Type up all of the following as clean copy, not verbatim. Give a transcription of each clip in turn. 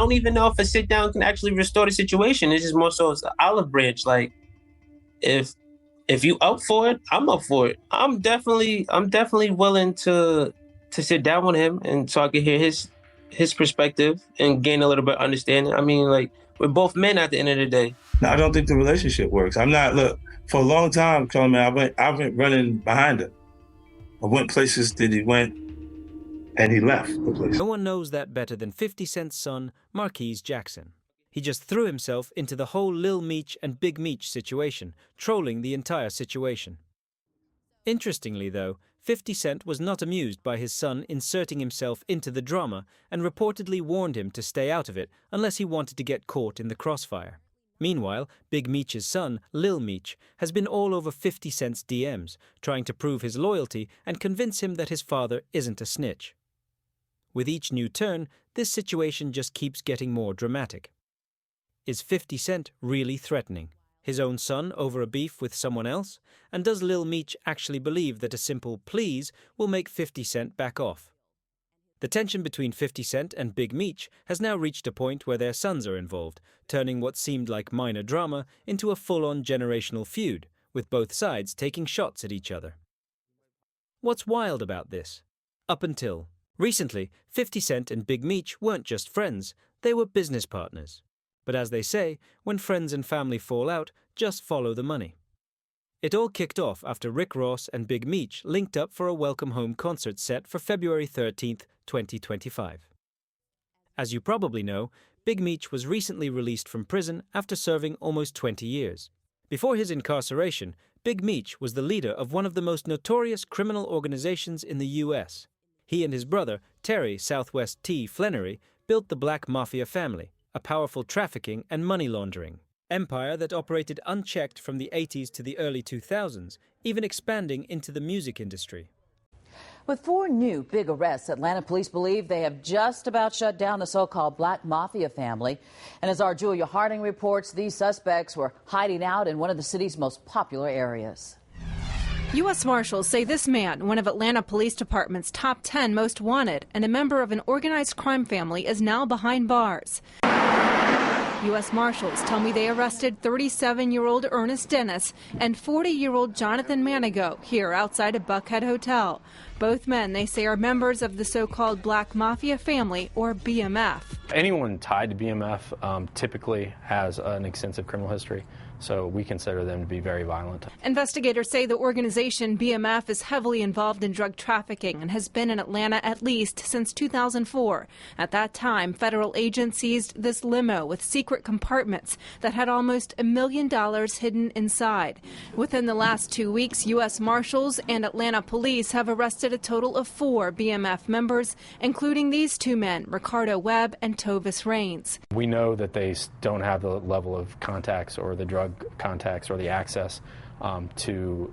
don't even know if a sit down can actually restore the situation. It's just more so it's an olive branch. Like if if you up for it, I'm up for it. I'm definitely willing to sit down with him and so I can hear his perspective and gain a little bit of understanding. I mean, like we're both men at the end of the day. No, I don't think the relationship works. I'm not look for a long time, Coleman. I went running behind him. I went places that he went, and he left the place. No one knows that better than 50 Cent's son, Marquise Jackson. He just threw himself into the whole Lil Meech and Big Meech situation, trolling the entire situation. Interestingly, though, 50 Cent was not amused by his son inserting himself into the drama and reportedly warned him to stay out of it unless he wanted to get caught in the crossfire. Meanwhile, Big Meech's son, Lil Meech, has been all over 50 Cent's DMs, trying to prove his loyalty and convince him that his father isn't a snitch. With each new turn, this situation just keeps getting more dramatic. Is 50 Cent really threatening his own son over a beef with someone else? And does Lil Meech actually believe that a simple please will make 50 Cent back off? The tension between 50 Cent and Big Meech has now reached a point where their sons are involved, turning what seemed like minor drama into a full-on generational feud, with both sides taking shots at each other. What's wild about this? Up until recently, 50 Cent and Big Meech weren't just friends, they were business partners. But as they say, when friends and family fall out, just follow the money. It all kicked off after Rick Ross and Big Meech linked up for a Welcome Home concert set for February 13th, 2025. As you probably know, Big Meech was recently released from prison after serving almost 20 years. Before his incarceration, Big Meech was the leader of one of the most notorious criminal organizations in the U.S. He and his brother, Terry Southwest T. Flannery, built the Black Mafia family, a powerful trafficking and money laundering empire that operated unchecked from the 80s to the early 2000s, even expanding into the music industry. With 4 new big arrests, Atlanta police believe they have just about shut down the so-called Black Mafia family. And as our Julia Harding reports, these suspects were hiding out in one of the city's most popular areas. U.S. Marshals say this man, one of Atlanta Police Department's top 10 most wanted and a member of an organized crime family, is now behind bars. U.S. Marshals tell me they arrested 37-year-old Ernest Dennis and 40-year-old Jonathan Manigo here outside a Buckhead hotel. Both men, they say, are members of the so-called Black Mafia family, or BMF. Anyone tied to BMF typically has an extensive criminal history, so we consider them to be very violent. Investigators say the organization BMF is heavily involved in drug trafficking and has been in Atlanta at least since 2004. At that time, federal agents seized this limo with secret compartments that had almost $1 million hidden inside. Within the last 2 weeks, U.S. Marshals and Atlanta police have arrested a total of 4 BMF members, including these 2 men, Ricardo Webb and Tovis Raines. We know that they don't have the level of contacts or the drug contacts or the access to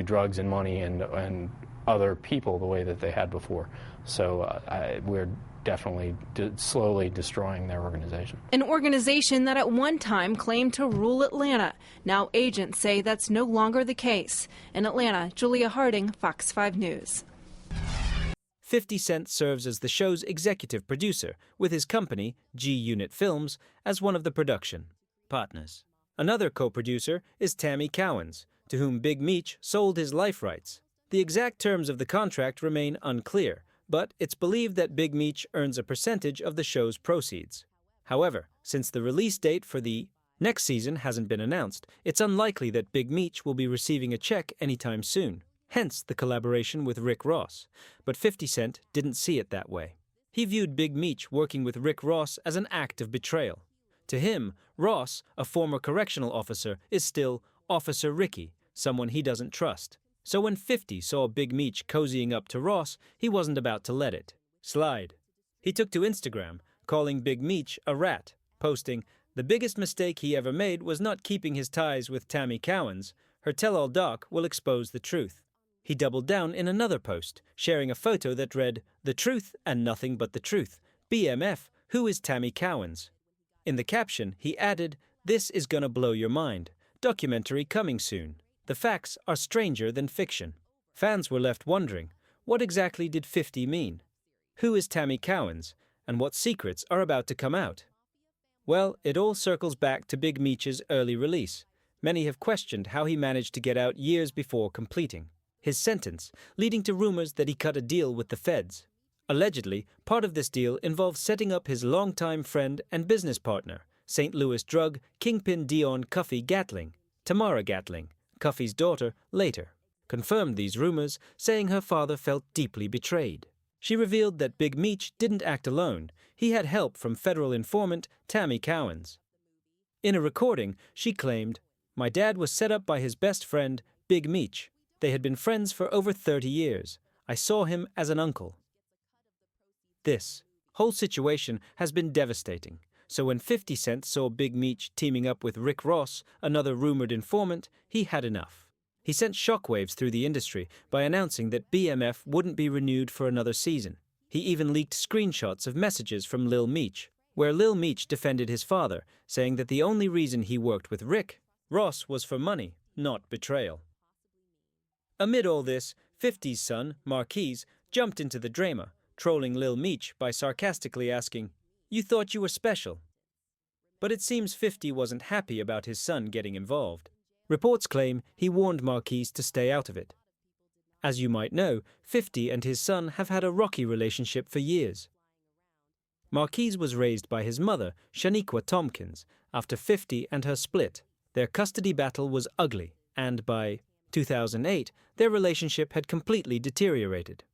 drugs and money and other people the way that they had before. So we're definitely slowly destroying their organization. An organization that at one time claimed to rule Atlanta. Now agents say that's no longer the case. In Atlanta, Julia Harding, Fox 5 News. 50 Cent serves as the show's executive producer, with his company, G Unit Films, as one of the production partners. Another co-producer is Tammy Cowens, to whom Big Meech sold his life rights. The exact terms of the contract remain unclear, but it's believed that Big Meech earns a percentage of the show's proceeds. However, since the release date for the next season hasn't been announced, it's unlikely that Big Meech will be receiving a check anytime soon. Hence the collaboration with Rick Ross. But 50 Cent didn't see it that way. He viewed Big Meech working with Rick Ross as an act of betrayal. To him, Ross, a former correctional officer, is still Officer Ricky, someone he doesn't trust. So when 50 saw Big Meech cozying up to Ross, he wasn't about to let it slide. He took to Instagram, calling Big Meech a rat, posting, "The biggest mistake he ever made was not keeping his ties with Tammy Cowens. Her tell-all doc will expose the truth." He doubled down in another post, sharing a photo that read, "The truth and nothing but the truth. BMF, who is Tammy Cowens?" In the caption, he added, "This is gonna blow your mind. Documentary coming soon. The facts are stranger than fiction." Fans were left wondering, what exactly did 50 mean? Who is Tammy Cowens? and what secrets are about to come out? Well, it all circles back to Big Meech's early release. Many have questioned how he managed to get out years before completing his sentence, leading to rumors that he cut a deal with the feds. Allegedly, part of this deal involved setting up his longtime friend and business partner, St. Louis drug kingpin Dion Cuffy Gatling, Tamara Gatling, Cuffy's daughter, later confirmed these rumors, saying her father felt deeply betrayed. She revealed that Big Meech didn't act alone. He had help from federal informant Tammy Cowens. In a recording, she claimed, "My dad was set up by his best friend, Big Meech. They had been friends for over 30 years. I saw him as an uncle." This whole situation has been devastating. So when 50 Cent saw Big Meech teaming up with Rick Ross, another rumored informant, he had enough. He sent shockwaves through the industry by announcing that BMF wouldn't be renewed for another season. He even leaked screenshots of messages from Lil Meech, where Lil Meech defended his father, saying that the only reason he worked with Rick Ross was for money, not betrayal. Amid all this, 50's son, Marquise, jumped into the drama, trolling Lil Meech by sarcastically asking, "You thought you were special?" But it seems 50 wasn't happy about his son getting involved. Reports claim he warned Marquise to stay out of it. As you might know, 50 and his son have had a rocky relationship for years. Marquise was raised by his mother, Shaniqua Tompkins. After 50 and her split, their custody battle was ugly, and by 2008, their relationship had completely deteriorated.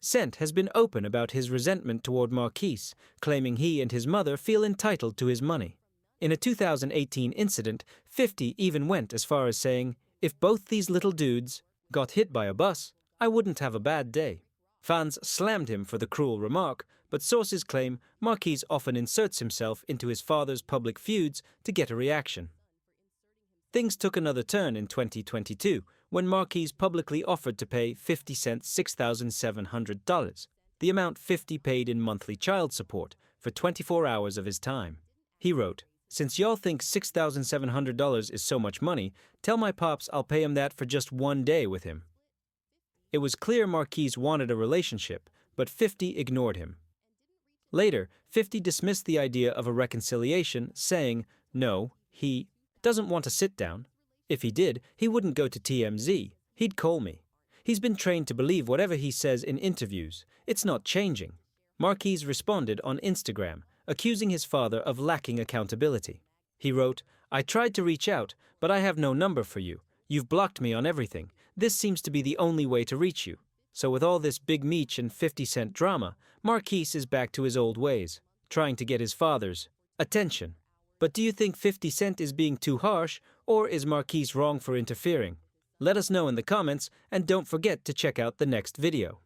Cent has been open about his resentment toward Marquise, claiming he and his mother feel entitled to his money. In a 2018 incident, 50 even went as far as saying, "If both these little dudes got hit by a bus, I wouldn't have a bad day." Fans slammed him for the cruel remark, but sources claim Marquise often inserts himself into his father's public feuds to get a reaction. Things took another turn in 2022 when Marquise publicly offered to pay 50 Cent $6,700, the amount 50 paid in monthly child support, for 24 hours of his time. He wrote, "Since y'all think $6,700 is so much money, tell my pops I'll pay him that for just one day with him." It was clear Marquise wanted a relationship, but 50 ignored him. Later, 50 dismissed the idea of a reconciliation, saying, "No, he doesn't want to sit down. If he did, he wouldn't go to TMZ. He'd call me. He's been trained to believe whatever he says in interviews. It's not changing." Marquise responded on Instagram, accusing his father of lacking accountability. He wrote, "I tried to reach out, but I have no number for you. You've blocked me on everything. This seems to be the only way to reach you." So with all this Big Meech and 50 Cent drama, Marquise is back to his old ways, trying to get his father's attention. But do you think 50 Cent is being too harsh, or is Marquise wrong for interfering? Let us know in the comments, and don't forget to check out the next video.